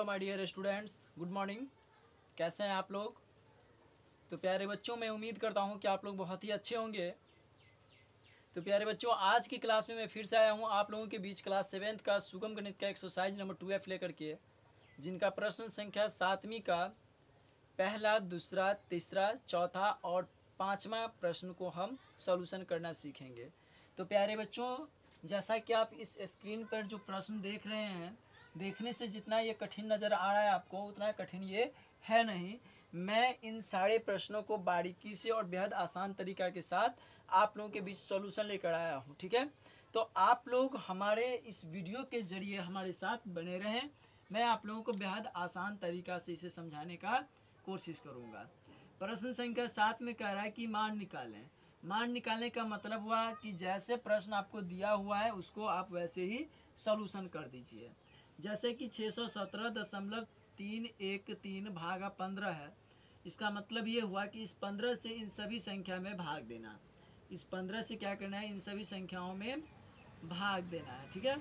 My dear students, good morning. कैसे हैं आप लोग? तो प्यारे बच्चों, मैं उम्मीद करता हूं कि आप लोग बहुत ही अच्छे होंगे। तो प्यारे बच्चों, आज की क्लास में मैं फिर से आया हूं आप लोगों के बीच क्लास 7th का सुगम गणित का एक्सरसाइज नंबर 2F लेकर के, जिनका प्रश्न संख्या 7वीं का पहला, दूसरा, तीसरा, चौथा और 5वां प्रश्न को हम सॉल्यूशन करना सीखेंगे। तो प्यारे बच्चों, जैसा कि आप इस स्क्रीन पर जो प्रश्न देख रहे हैं, देखने से जितना ये कठिन नज़र आ रहा है आपको, उतना कठिन ये है नहीं। मैं इन सारे प्रश्नों को बारीकी से और बेहद आसान तरीका के साथ आप लोगों के बीच सॉल्यूशन लेकर आया हूँ, ठीक है। तो आप लोग हमारे इस वीडियो के ज़रिए हमारे साथ बने रहें। मैं आप लोगों को बेहद आसान तरीका से इसे समझाने का कोशिश करूँगा। प्रश्न संख्या 7 में कह रहा है कि मान निकालें। मान निकालने का मतलब हुआ कि जैसे प्रश्न आपको दिया हुआ है उसको आप वैसे ही सॉल्यूशन कर दीजिए। जैसे कि 617.313 भागा 15 है। इसका मतलब ये हुआ कि इस 15 से इन सभी संख्या में भाग देना। इस 15 से क्या करना है? इन सभी संख्याओं में भाग देना है, ठीक है।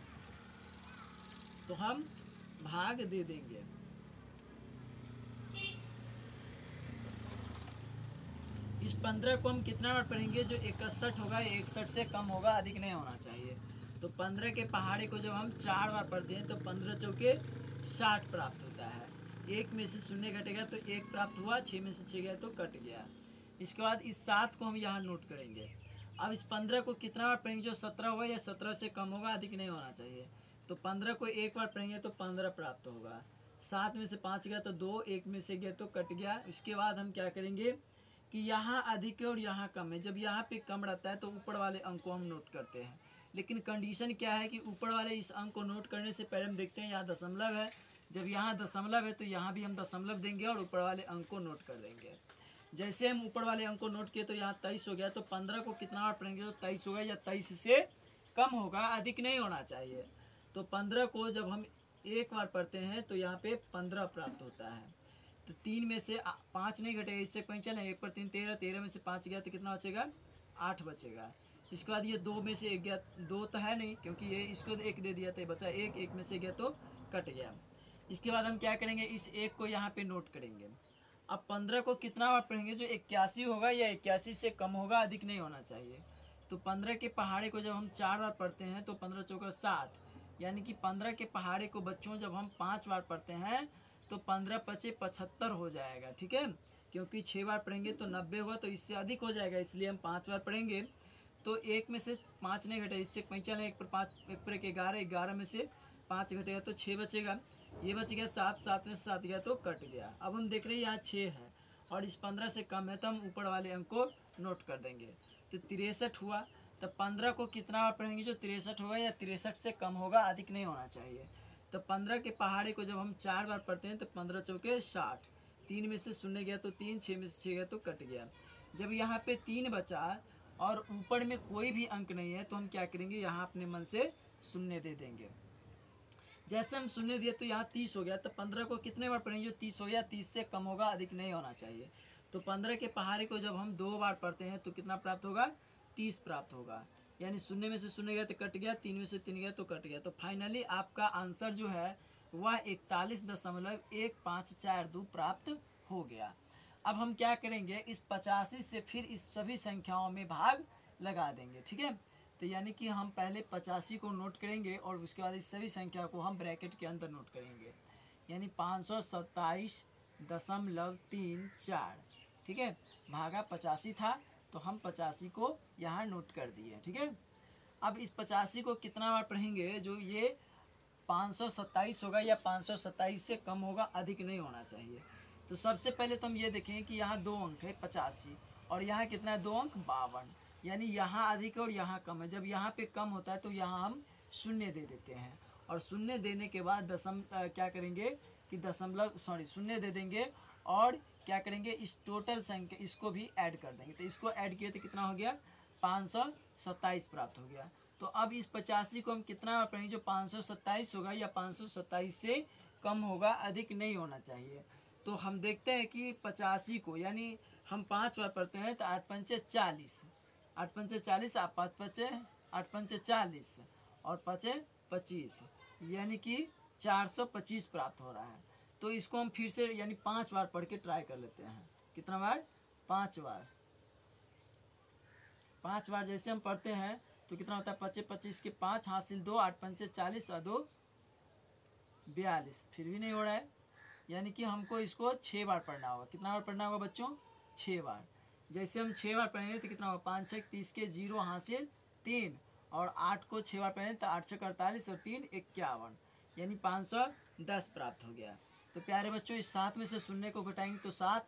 तो हम भाग दे देंगे। इस 15 को हम कितना बार पढ़ेंगे? जो 61 होगा, 61 से कम होगा, अधिक नहीं होना चाहिए। तो 15 के पहाड़े को जब हम 4 बार पढ़ते हैं तो 15 चौके 60 प्राप्त होता है। 1 में से 0 घटेगा तो 1 प्राप्त हुआ, 6 में से 6 गया तो कट गया। इसके बाद इस 7 को हम यहाँ नोट करेंगे। अब इस 15 को कितना बार पढ़ेंगे? जो 17 होगा या 17 से कम होगा, अधिक नहीं होना चाहिए। तो 15 को 1 बार पढ़ेंगे तो 15 प्राप्त होगा। 7 में से 5 गया तो 2, 1 में से गया तो कट गया। इसके बाद हम क्या करेंगे कि यहाँ अधिक है और यहाँ कम है। जब यहाँ पे कम रहता है तो ऊपर वाले अंक को हम नोट करते हैं। लेकिन कंडीशन क्या है कि ऊपर वाले इस अंक को नोट करने से पहले हम देखते हैं यहाँ दशमलव है। जब यहाँ दशमलव है तो यहाँ भी हम दशमलव देंगे और ऊपर वाले अंक को नोट कर देंगे। जैसे हम ऊपर वाले अंक को नोट किए तो यहाँ 23 हो गया। तो 15 को कितना बार पढ़ेंगे? तो 23 होगा या 23 से कम होगा, अधिक नहीं होना चाहिए। तो 15 को जब हम 1 बार पढ़ते हैं तो यहाँ पे 15 प्राप्त होता है। तो 3 में से 5 नहीं घटेगा, इससे कहीं चलें। 1 पर 3 13, 13 में से 5 गया तो कितना बचेगा? 8 बचेगा। इसके बाद ये 2 में से 1 गया, 2 तो है नहीं क्योंकि ये इसको 1 दे दिया तो बचा 1, 1 में से गया तो कट गया। इसके बाद हम क्या करेंगे? इस 1 को यहाँ पे नोट करेंगे। अब 15 को कितना बार पढ़ेंगे? जो 81 होगा या 81 से कम होगा, अधिक नहीं होना चाहिए। तो 15 के पहाड़े को जब हम 4 बार पढ़ते हैं तो 15 चौका 60, यानी कि 15 के पहाड़े को बच्चों जब हम 5 बार पढ़ते हैं तो 15 पचे 75 हो जाएगा, ठीक है। क्योंकि 6 बार पढ़ेंगे तो 90 होगा, तो इससे अधिक हो जाएगा, इसलिए हम 5 बार पढ़ेंगे। तो 1 में से 5 नहीं घटेगा, इससे पैंचल है। 1 पर 5, 1 पर 1 11, 11 में से 5 घटेगा तो 6 बचेगा। ये बच गया 7, 7 में से 7 गया तो कट गया। अब हम देख रहे हैं यहाँ 6 है और इस 15 से कम है तो हम ऊपर वाले अंक को नोट कर देंगे। तो 63 हुआ। तो 15 को कितना बार पढ़ेंगे? जो 63 होगा या 63 से कम होगा, अधिक नहीं होना चाहिए। तो 15 के पहाड़े को जब हम 4 बार पढ़ते हैं तो 15 चौके 60। 3 में से 0 गया तो 3, 6 में से 6 गया तो कट गया। जब यहाँ पे 3 बचा और ऊपर में कोई भी अंक नहीं है तो हम क्या करेंगे? यहाँ अपने मन से 0 दे देंगे। जैसे हम 0 दिए तो यहाँ 30 हो गया। तो 15 को कितने बार पढ़ेंगे? जो 30 हो गया, 30 से कम होगा, अधिक नहीं होना चाहिए। तो 15 के पहाड़े को जब हम 2 बार पढ़ते हैं तो कितना प्राप्त होगा? 30 प्राप्त होगा। यानी 0 में से 0 गया तो कट गया, 3 में से 3 गया तो कट गया। तो फाइनली आपका आंसर जो है वह 41.1542 प्राप्त हो गया। अब हम क्या करेंगे? इस 85 से फिर इस सभी संख्याओं में भाग लगा देंगे, ठीक है। तो यानी कि हम पहले 85 को नोट करेंगे और उसके बाद इस सभी संख्या को हम ब्रैकेट के अंदर नोट करेंगे। यानी 527.34, ठीक है। भागा 85 था तो हम 85 को यहाँ नोट कर दिए, ठीक है। अब इस 85 को कितना बार पढ़ेंगे? जो ये 527 होगा या 527 से कम होगा, अधिक नहीं होना चाहिए। तो सबसे पहले तो हम ये देखें कि यहाँ 2 अंक है 85 और यहाँ कितना है? 2 अंक 52, यानी यहाँ अधिक है और यहाँ कम है। जब यहाँ पे कम होता है तो यहाँ हम 0 दे देते हैं और 0 देने के बाद क्या करेंगे कि 0 दे देंगे और क्या करेंगे? इस टोटल संख्या इसको भी ऐड कर देंगे। तो इसको ऐड किए तो कितना हो गया? 527 प्राप्त हो गया। तो अब इस 85 को हम कितना बार पढ़ेंगे? जो 527 होगा या 527 से कम होगा, अधिक नहीं होना चाहिए। तो हम देखते हैं कि 85 को, यानी हम 5 बार पढ़ते हैं तो 8 पंचे 40, 8 पंचे 40, 5 पंचे 8 पंचे 40 और 5 25, यानी कि 425 प्राप्त हो रहा है। तो इसको हम फिर से यानी 5 बार पढ़ के ट्राई कर लेते हैं। कितना बार? 5 बार। 5 बार जैसे हम पढ़ते हैं तो कितना होता है? 25 25 के 5 हासिल 2, 8 पंचे 40 और 2 42। फिर भी नहीं हो रहा है, यानी कि हमको इसको 6 बार पढ़ना होगा। कितना बार पढ़ना होगा बच्चों? 6 बार। जैसे हम 6 बार पढ़ेंगे तो कितना होगा? 5 6 30 के 0 हासिल 3, और 8 को 6 बार पढ़ेंगे तो 8 6 48 और 3 51, यानी 510 प्राप्त हो गया। तो प्यारे बच्चों, इस 7 में से शून्य को घटाएंगे तो 7,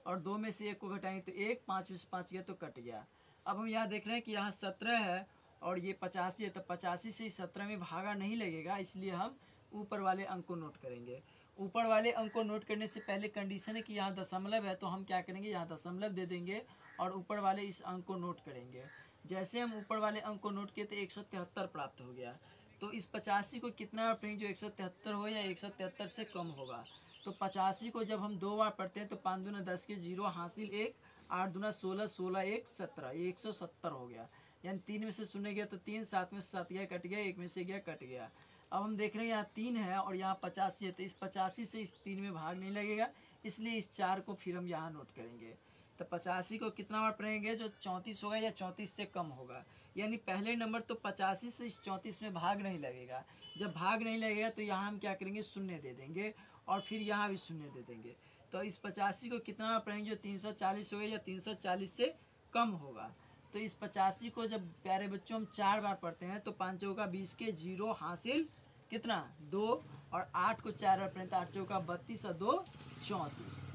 और 2 में से 1 को घटाएंगे तो 1, 5 में से 5 गया तो कट गया। अब हम यहाँ देख रहे हैं कि यहाँ 17 है और ये 85 है, तो 85 से 17 में भागा नहीं लगेगा, इसलिए हम ऊपर वाले अंक को नोट करेंगे। ऊपर वाले अंक को नोट करने से पहले कंडीशन है कि यहाँ दशमलव है, तो हम क्या करेंगे? यहाँ दशमलव दे देंगे और ऊपर वाले इस अंक को नोट करेंगे। जैसे हम ऊपर वाले अंक को नोट किए तो 173 प्राप्त हो गया। तो इस 85 को कितना बार पढ़ेंगे जो 173 हो या 173 से कम होगा? तो 85 को जब हम 2 बार पढ़ते हैं तो 5 दूना 10 के 0 हासिल 1, 8 दूना 16, 16 1 17, ये 170 हो गया। यानी 3 में से शून्य गया तो 3, 7 में से 7 गया कट गया, 1 में से गया कट गया। अब हम देख रहे हैं यहाँ 3 है और यहाँ 85 है, तो इस 85 से इस 3 में भाग नहीं लगेगा, इसलिए इस 4 को फिर हम यहाँ नोट करेंगे। तो 85 को कितना बार पढ़ेंगे जो 34 होगा या 34 से कम होगा? यानी पहले नंबर तो 85 से इस 34 में भाग नहीं लगेगा। जब भाग नहीं लगेगा तो यहाँ हम क्या करेंगे? शून्य दे देंगे और फिर यहाँ भी शून्य दे देंगे। तो इस 85 को कितना बार पढ़ेंगे जो 340 होगा या 340 से कम होगा? तो इस 85 को जब प्यारे बच्चों हम 4 बार पढ़ते हैं तो 5 चौका 20 के 0 हासिल कितना? 2, और 8 को 4 बार पढ़ें तो 8 चौका 32 और 2 34।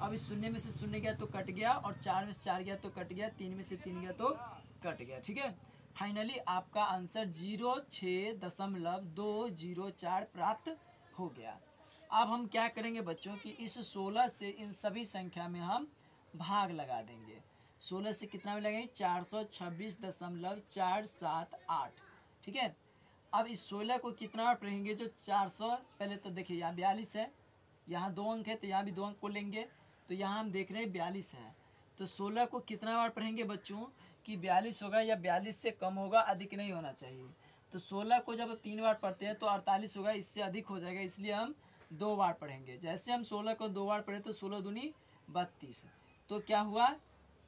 अब इस शून्य में से शून्य गया तो कट गया, और 4 में से 4 गया तो कट गया, 3 में से 3 गया तो कट गया। ठीक है, फाइनली आपका आंसर 06.204 प्राप्त हो गया। अब हम क्या करेंगे बच्चों कि इस 16 से इन सभी संख्या में हम भाग लगा देंगे। 16 से कितना में लगेंगे? 426.478। ठीक है, अब इस 16 को कितना बार पढ़ेंगे जो 400? पहले तो देखिए यहाँ 42 है, यहाँ 2 अंक है तो यहाँ भी 2 अंक को लेंगे, तो यहाँ हम देख रहे हैं 42 है। तो 16 को कितना बार पढ़ेंगे बच्चों कि 42 होगा या 42 से कम होगा, अधिक नहीं होना चाहिए। तो 16 को जब 3 बार पढ़ते हैं तो 48 होगा, इससे अधिक हो जाएगा, इसलिए हम 2 बार पढ़ेंगे। जैसे हम 16 को 2 बार पढ़े तो 16 दूनी 32। तो क्या हुआ?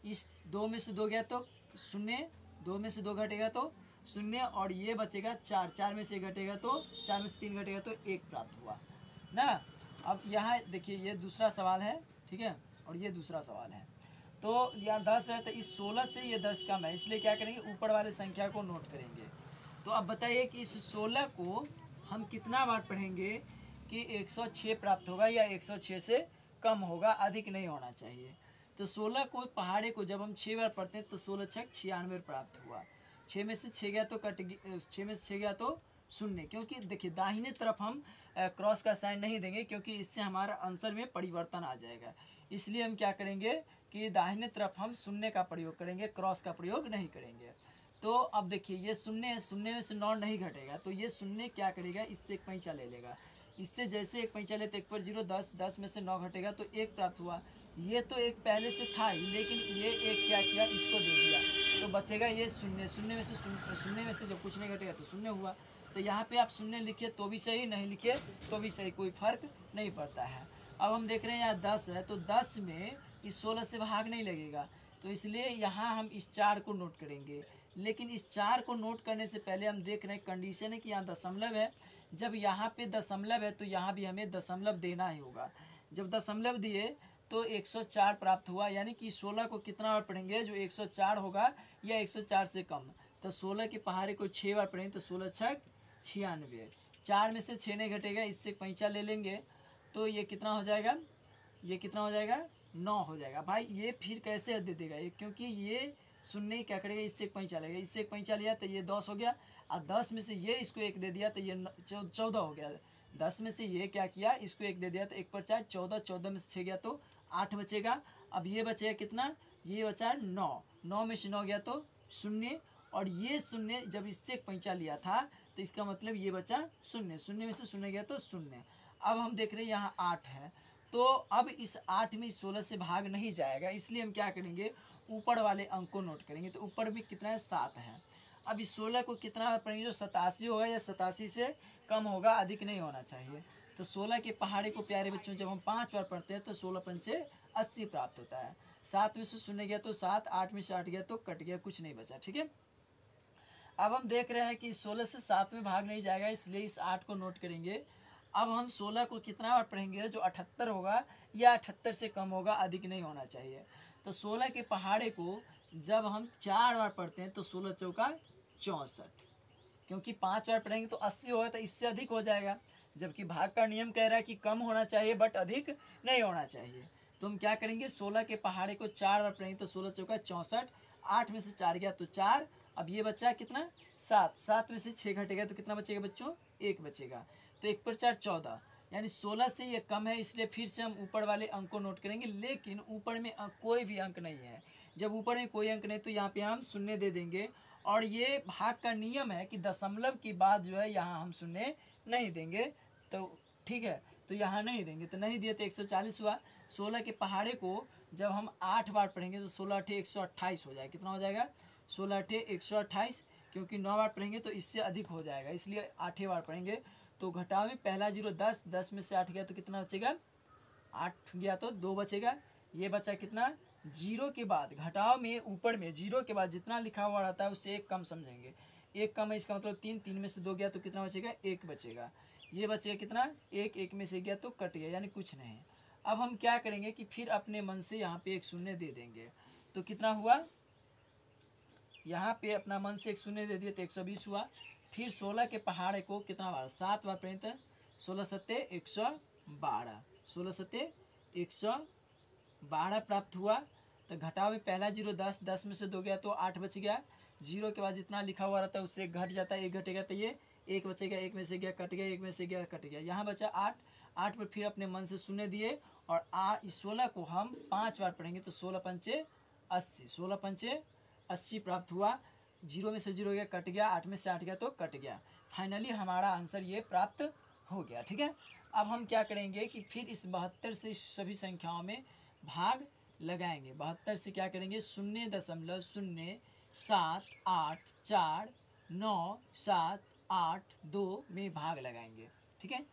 इस 2 में से 2 गया तो शून्य, 2 में से 2 घटेगा तो शून्य, और ये बचेगा 4, 4 में से घटेगा तो 4 में से 3 घटेगा तो 1 प्राप्त हुआ ना। अब यहाँ देखिए ये दूसरा सवाल है, ठीक है, और ये दूसरा सवाल है। तो यहाँ 10 है तो इस 16 से ये 10 कम है, इसलिए क्या करेंगे? ऊपर वाले संख्या को नोट करेंगे। तो अब बताइए कि इस 16 को हम कितना बार पढ़ेंगे कि 106 प्राप्त होगा या 106 से कम होगा, अधिक नहीं होना चाहिए। तो 16 को पहाड़े को जब हम 6 बार पढ़ते हैं तो 16 छक 96 प्राप्त हुआ। 6 में से 6 गया तो कट गया, 6 में से 6 गया तो शून्य, क्योंकि देखिए दाहिने तरफ हम क्रॉस का साइन नहीं देंगे क्योंकि इससे हमारा आंसर में परिवर्तन आ जाएगा। इसलिए हम क्या करेंगे कि दाहिने तरफ हम शून्य का प्रयोग करेंगे, क्रॉस का प्रयोग नहीं करेंगे। तो अब देखिए ये शून्य है, शून्य में से 9 नहीं घटेगा, तो ये शून्य क्या करेगा? इससे एक पैंचा ले लेगा। इससे जैसे एक पैंचा लेते 1 पर 0 10, 10 में से 9 घटेगा तो 1 प्राप्त हुआ। ये तो एक पहले से था ही, लेकिन ये एक क्या किया? इसको दे दिया, तो बचेगा ये शून्य। शून्य में से जब कुछ नहीं घटेगा तो शून्य हुआ। तो यहाँ पे आप शून्य लिखिए तो भी सही, नहीं लिखिए तो भी सही, कोई फर्क नहीं पड़ता है। अब हम देख रहे हैं यहाँ 10 है, तो 10 में इस 16 से भाग नहीं लगेगा, तो इसलिए यहाँ हम इस 4 को नोट करेंगे। लेकिन इस 4 को नोट करने से पहले हम देख रहे हैं कंडीशन है कि यहाँ दशमलव है। जब यहाँ पे दशमलव है तो यहाँ भी हमें दशमलव देना ही होगा। जब दशमलव दिए तो 104 प्राप्त हुआ, यानी कि 16 को कितना बार पढ़ेंगे जो 104 होगा या 104 से कम। तो 16 के पहाड़े को 6 बार पढ़ेंगे तो 16 छक 96। 4 में से 6 नहीं घटेगा, इससे पैंचा ले लेंगे तो ये कितना हो जाएगा? ये कितना हो जाएगा? 9 हो जाएगा। भाई ये फिर कैसे दे देगा ये? क्योंकि ये शून्य क्या करेगा? इससे एक पैंचा लेगा, इससे एक पैंचा लिया तो ये 10 हो गया, और 10 में से ये इसको 1 दे दिया तो ये 14 हो गया। 10 में से ये क्या किया? इसको 1 दे दिया तो 1 पर 4 14, 14 में से 6 गया तो 8 बचेगा। अब ये बचेगा कितना? ये बचा 9, 9 में से 9 गया तो शून्य, और ये शून्य जब इससे एक पैंचा लिया था तो इसका मतलब ये बचा शून्य। शून्य में से शून्य गया तो शून्य। अब हम देख रहे हैं यहाँ 8 है, तो अब इस 8 में 16 से भाग नहीं जाएगा, इसलिए हम क्या करेंगे? ऊपर वाले अंक को नोट करेंगे। तो ऊपर भी कितना है? 7 है। अब इस 16 को कितना पढ़ेंगे जो 87 होगा या 87 से कम होगा, अधिक नहीं होना चाहिए। तो 16 के पहाड़े को प्यारे बच्चों जब हम 5 बार पढ़ते हैं तो 16 पंचे 80 प्राप्त होता है। 7 में से शून्य गया तो 7, 8 में से 8 गया तो कट गया, कुछ नहीं बचा। ठीक है, अब हम देख रहे हैं कि 16 से 7 में भाग नहीं जाएगा, इसलिए इस 8 को नोट करेंगे। अब हम 16 को कितना बार पढ़ेंगे, जो 78 होगा या 78 से कम होगा, अधिक नहीं होना चाहिए। तो 16 के पहाड़े को जब हम 4 बार पढ़ते हैं तो 16 चौका 64, क्योंकि 5 बार पढ़ेंगे तो 80 होगा, तो इससे अधिक हो जाएगा। जबकि भाग का नियम कह रहा है कि कम होना चाहिए बट अधिक नहीं होना चाहिए। तो हम क्या करेंगे, 16 के पहाड़े को 4 बार पढ़ेंगे तो 16 चौका 64, 8 में से 4 गया तो 4, अब ये बचा कितना 7, 7 में से 6 घटेगा तो कितना बचेगा बच्चों, 1 बचेगा। तो 1 पर 4 14, यानी 16 से ये कम है, इसलिए फिर से हम ऊपर वाले अंक को नोट करेंगे। लेकिन ऊपर में कोई भी अंक नहीं है, जब ऊपर में कोई अंक नहीं तो यहाँ पे हम शून्य दे देंगे। और ये भाग का नियम है कि दशमलव की बात जो है यहाँ हम शून्य नहीं देंगे। तो ठीक है, तो यहाँ नहीं देंगे, तो नहीं दिए तो 140 हुआ। 16 के पहाड़े को जब हम 8 बार पढ़ेंगे तो 16 8 128 हो जाएगा। कितना हो जाएगा, 16 8 128, क्योंकि 9 बार पढ़ेंगे तो इससे अधिक हो जाएगा, इसलिए 8 बार पढ़ेंगे। तो घटाव में पहला 0 10, 10 में से 8 गया तो कितना बचेगा, 8 गया तो 2 बचेगा। ये बचा कितना, 0 के बाद घटाव में ऊपर में 0 के बाद जितना लिखा हुआ रहता है उससे 1 कम समझेंगे। 1 कम है, इसका मतलब 3, 3 में से 2 गया तो कितना बचेगा, 1 बचेगा। ये बचेगा कितना, 1, 1 में से गया तो कट गया, यानी कुछ नहीं। अब हम क्या करेंगे कि फिर अपने मन से यहाँ पे एक शून्य दे देंगे। तो कितना हुआ, यहाँ पे अपना मन से एक शून्य दे दिए तो 120 हुआ। फिर 16 के पहाड़े को कितना बार, 7 बार पढ़े थे, 16 सत्ते 112, 16 सत्ते 112 प्राप्त हुआ। तो घटाव में पहला 0 10, 10 में से 2 गया तो 8 बच गया। 0 के बाद जितना लिखा हुआ रहता है उससे 1 घट जाता है, 1 घटेगा तो ये 1 बचेगा, 1 में से गया कट गया, 1 में से गया कट गया। यहाँ बचा 8, 8 पर फिर अपने मन से शून्य दिए और 16 को हम 5 बार पढ़ेंगे तो 16 पंचे 80, 16 पंचे 80 प्राप्त हुआ। 0 में से 0 गया कट गया, 8 में से 8 गया तो कट गया। फाइनली हमारा आंसर ये प्राप्त हो गया। ठीक है, अब हम क्या करेंगे कि फिर इस 72 से सभी संख्याओं में भाग लगाएंगे। 72 से क्या करेंगे, 0.78497 में भाग लगाएंगे। ठीक है,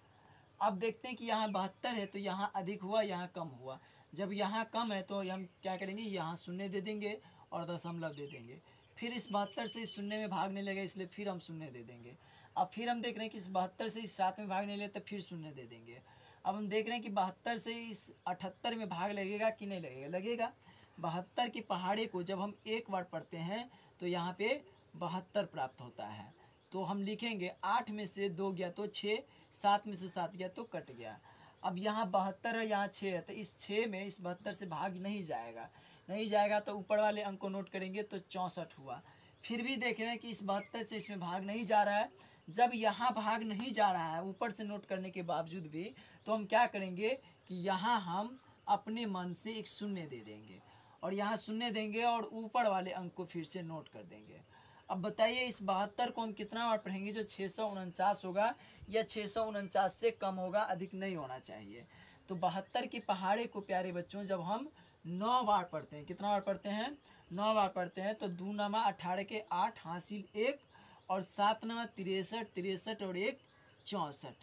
अब देखते हैं कि यहाँ 72 है तो यहाँ अधिक हुआ, यहाँ कम हुआ। जब यहाँ कम है तो हम क्या करेंगे, यहाँ शून्य दे देंगे और दशमलव दे देंगे। फिर इस 72 से इस शून्य में भाग नहीं लगेगा, इसलिए फिर हम शून्य दे देंगे। अब फिर हम देख रहे हैं कि इस 72 से इस 7 में भाग नहीं लेते, फिर शून्य दे देंगे। अब हम देख रहे हैं कि 72 से इस 78 में भाग लगेगा कि नहीं लगेगा, लगेगा। 72 के पहाड़े को जब हम 1 बार पढ़ते हैं तो यहाँ पे 72 प्राप्त होता है। तो हम लिखेंगे 8 में से 2 गया तो 6, 7 में से 7 गया तो कट गया। अब यहाँ 72 है, यहाँ 6 है, तो इस 6 में इस 72 से भाग नहीं जाएगा, नहीं जाएगा तो ऊपर वाले अंक को नोट करेंगे तो 64 हुआ। फिर भी देख रहे हैं कि इस 72 से इसमें भाग नहीं जा रहा है। जब यहाँ भाग नहीं जा रहा है ऊपर से नोट करने के बावजूद भी, तो हम क्या करेंगे कि यहाँ हम अपने मन से एक शून्य दे देंगे और यहाँ शून्य देंगे और ऊपर वाले अंक को फिर से नोट कर देंगे। अब बताइए इस 72 को हम कितना बार पढ़ेंगे, जो 649 होगा या 649 से कम होगा, अधिक नहीं होना चाहिए। तो 72 की पहाड़े को प्यारे बच्चों जब हम 9 बार पढ़ते हैं, कितना बार पढ़ते हैं, 9 बार पढ़ते हैं, तो 2 नमा 18 के 8 हासिल 1 और 7 नमा 63, 63 और 1 64,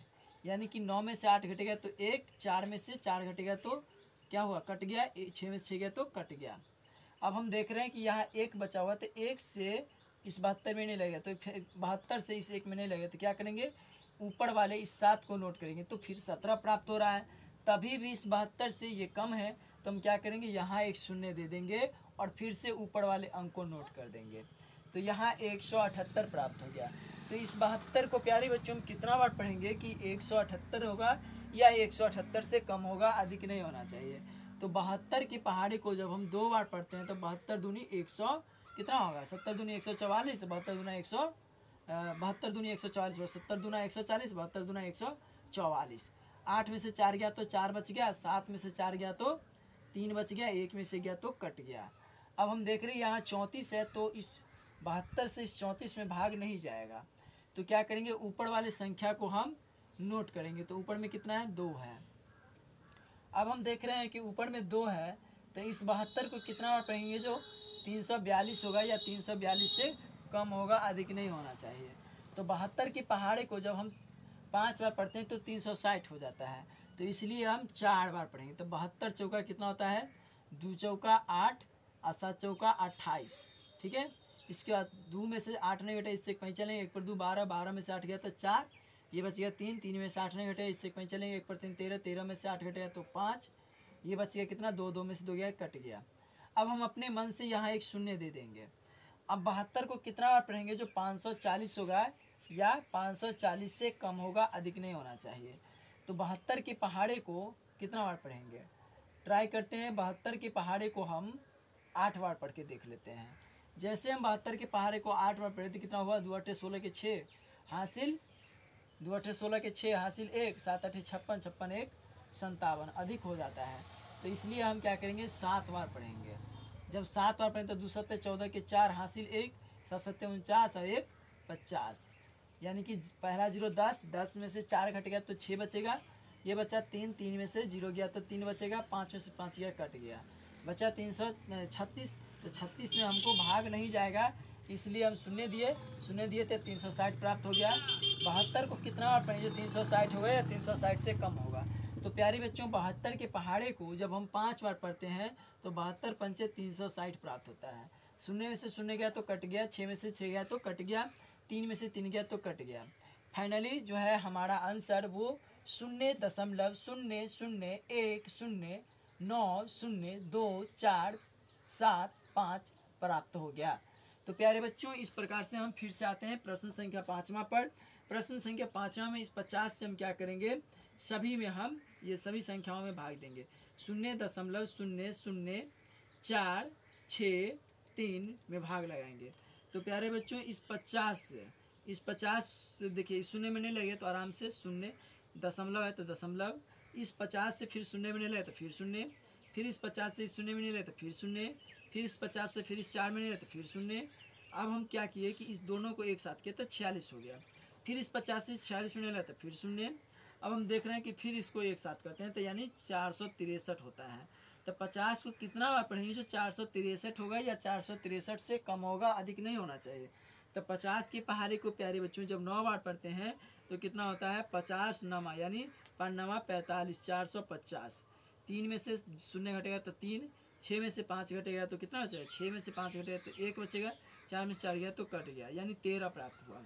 यानी कि 9 में से 8 घटेगा तो 1, 4 में से 4 घटेगा तो क्या हुआ, कट गया, 6 में से 6 गया तो कट गया। अब हम देख रहे हैं कि यहाँ 1 बचा हुआ, तो 1 से इस 72 में नहीं लगेगा, तो फिर 72 से इस 1 में नहीं लगेगा, तो क्या करेंगे, ऊपर वाले इस 7 को नोट करेंगे तो फिर 17 प्राप्त हो रहा है। तभी भी इस 72 से ये कम है तो हम क्या करेंगे, यहाँ एक शून्य दे देंगे और फिर से ऊपर वाले अंक को नोट कर देंगे। तो यहाँ 178 प्राप्त हो गया। तो इस 72 को प्यारे बच्चों हम कितना बार पढ़ेंगे कि 178 होगा या 178 से कम होगा, अधिक नहीं होना चाहिए। तो 72 की पहाड़ी को जब हम 2 बार पढ़ते हैं तो 72 दूनी 100 कितना होगा, 70 दूनी 144, 72 दूना 100, 72 दूनी 144, 70 दूना 140, 72 दूना 144। 8 में से 4 गया तो 4 बच गया, 7 में से 4 गया तो 3 बच गया, 1 में से गया तो कट गया। अब हम देख रहे हैं यहाँ 34 है, तो इस 72 से इस 34 में भाग नहीं जाएगा, तो क्या करेंगे, ऊपर वाले संख्या को हम नोट करेंगे। तो ऊपर में कितना है, 2 है। अब हम देख रहे हैं कि ऊपर में 2 है, तो इस 72 को कितना बार पढ़ेंगे, जो 342 होगा या 342 से कम होगा, अधिक नहीं होना चाहिए। तो 72 की पहाड़ी को जब हम 5 बार पढ़ते हैं तो 360 हो जाता है, तो इसलिए हम 4 बार पढ़ेंगे। तो 72 चौका कितना होता है, 2 चौका 8 और 7 चौका 28, ठीक है। इसके बाद 2 में से 8 नहीं घटे, इससे कहीं चलेंगे, 1 पर 2 12, 12 में से 8 गया तो 4, ये बच गया 3, 3 में से 8 नहीं घटे, इससे कहीं चलेंगे, 1 पर 3 13, 13 में से 8 घटेगा तो 5, ये बच गया कितना, 2, 2 में से 2 गया, कट गया। अब हम अपने मन से यहाँ एक शून्य दे देंगे। अब 72 को कितना बार पढ़ेंगे, जो 540 होगा या 540 से कम होगा, अधिक नहीं होना चाहिए। तो 72 के पहाड़े को कितना बार पढ़ेंगे, ट्राई करते हैं। 72 के पहाड़े को हम 8 बार पढ़ के देख लेते हैं। जैसे हम 72 के पहाड़े को 8 बार पढ़े तो कितना हुआ, 2 8 16 के 6 हासिल, 2 8 16 के 6 हासिल 1, 7 8 56, 56 1 57, अधिक हो जाता है। तो इसलिए हम क्या करेंगे, 7 बार पढ़ेंगे। जब 7 बार पढ़ें तो 2 7 14 के 4 हासिल 1, 7 7 49 और 1 50, यानी कि पहला 0 10, 10 में से 4 घट गया तो 6 बचेगा, ये बचा 3, 3 में से 0 गया तो 3 बचेगा, 5 में से 5 गया कट गया, बचा 336। तो 36 में हमको भाग नहीं जाएगा, इसलिए हम शून्य दिए थे, 360 प्राप्त हो गया। 72 को कितना बार पढ़ेंगे, जो 360 होगा या 360 से कम होगा। तो प्यारे बच्चों, 72 के पहाड़े को जब हम 5 बार पढ़ते हैं तो 72 पंचे 360 प्राप्त होता है। शून्य में से शून्य गया तो कट गया, 6 में से 6 गया तो कट गया, 3 में से 3 गया तो कट गया। फाइनली जो है हमारा आंसर वो 0.010102475 प्राप्त हो गया। तो प्यारे बच्चों, इस प्रकार से हम फिर से आते हैं प्रश्न संख्या 5वां पर। प्रश्न संख्या 5वां में इस 50 से हम क्या करेंगे, सभी में हम ये सभी संख्याओं में भाग देंगे। 0.00463 में भाग लगाएंगे। तो प्यारे बच्चों, इस 50 से देखिए, इस शून्य में नहीं लगे तो आराम से शून्य, दशमलव है तो दशमलव, इस 50 से फिर शून्य में नहीं लगे तो फिर शून्य, फिर इस 50 से इस शून्य में नहीं लगे तो फिर शून्य, फिर इस 50 से फिर इस 4 में नहीं लगे तो फिर शून्य। अब हम क्या किए कि इस दोनों को एक साथ किए तो 46 हो गया, फिर इस 50 से 46 में नहीं लगे तो फिर शून्य। अब हम देख रहे हैं कि फिर इसको एक साथ करते हैं तो यानी 463 होता है। तो 50 को कितना बार पढ़ेंगे, जो 463 होगा या 463 से कम होगा, अधिक नहीं होना चाहिए। तो 50 के पहाड़े को प्यारे बच्चों जब 9 बार पढ़ते हैं तो कितना होता है, 50 नमा यानी 5 नमा 45, 450। 3 में से शून्य घटेगा तो 3, 6 में से 5 घटेगा तो कितना बचेगा, 6 में से 5 घटेगा तो 1 बचेगा, 4 में से 4 गया तो कट गया, यानी 13 प्राप्त हुआ।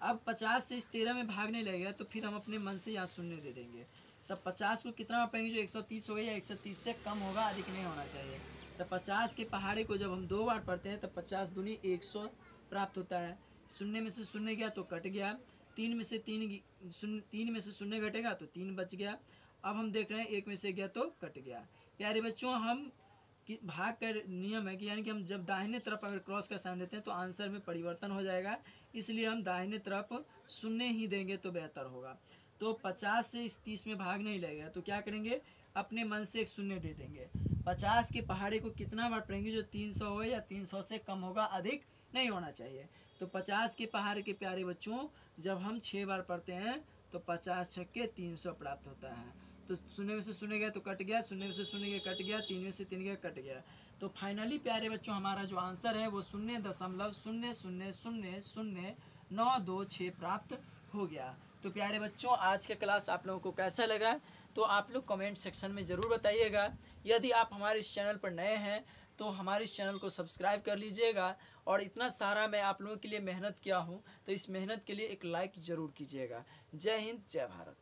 अब 50 से इस 13 में भागने लगेगा तो फिर हम अपने मन से यहाँ शून्य दे देंगे। तब 50 को कितना पढ़ेंगे, जो 130 होगा या 130 से कम होगा, अधिक नहीं होना चाहिए। तब 50 के पहाड़े को जब हम 2 बार पढ़ते हैं तब 50 दूनी 100 प्राप्त होता है। शून्य में से शून्य गया तो कट गया, 3 में से 0 घटेगा तो 3 बच गया। अब हम देख रहे हैं 1 में से गया तो कट गया। प्यारे बच्चों, हम कि भाग का नियम है कि यानी कि हम जब दाहिने तरफ अगर क्रॉस का साइन देते हैं तो आंसर में परिवर्तन हो जाएगा, इसलिए हम दाहिने तरफ शून्य ही देंगे तो बेहतर होगा। तो 50 से इस 30 में भाग नहीं लगेगा तो क्या करेंगे, अपने मन से एक शून्य दे देंगे। 50 के पहाड़े को कितना बार पढ़ेंगे, जो 300 हो या 300 से कम होगा, अधिक नहीं होना चाहिए। तो 50 के पहाड़े के प्यारे बच्चों जब हम 6 बार पढ़ते हैं तो 50 छक्के 300 प्राप्त होता है। तो शून्य में से शून्य गया तो कट गया, शून्य में से शून्य गया कट गया, 3 में से 3 गया कट गया। तो फाइनली प्यारे बच्चों हमारा जो आंसर है वो 0.0000926 प्राप्त हो गया। तो प्यारे बच्चों, आज का क्लास आप लोगों को कैसा लगा तो आप लोग कमेंट सेक्शन में ज़रूर बताइएगा। यदि आप हमारे इस चैनल पर नए हैं तो हमारे इस चैनल को सब्सक्राइब कर लीजिएगा, और इतना सारा मैं आप लोगों के लिए मेहनत किया हूँ तो इस मेहनत के लिए एक लाइक ज़रूर कीजिएगा। जय हिंद, जय भारत।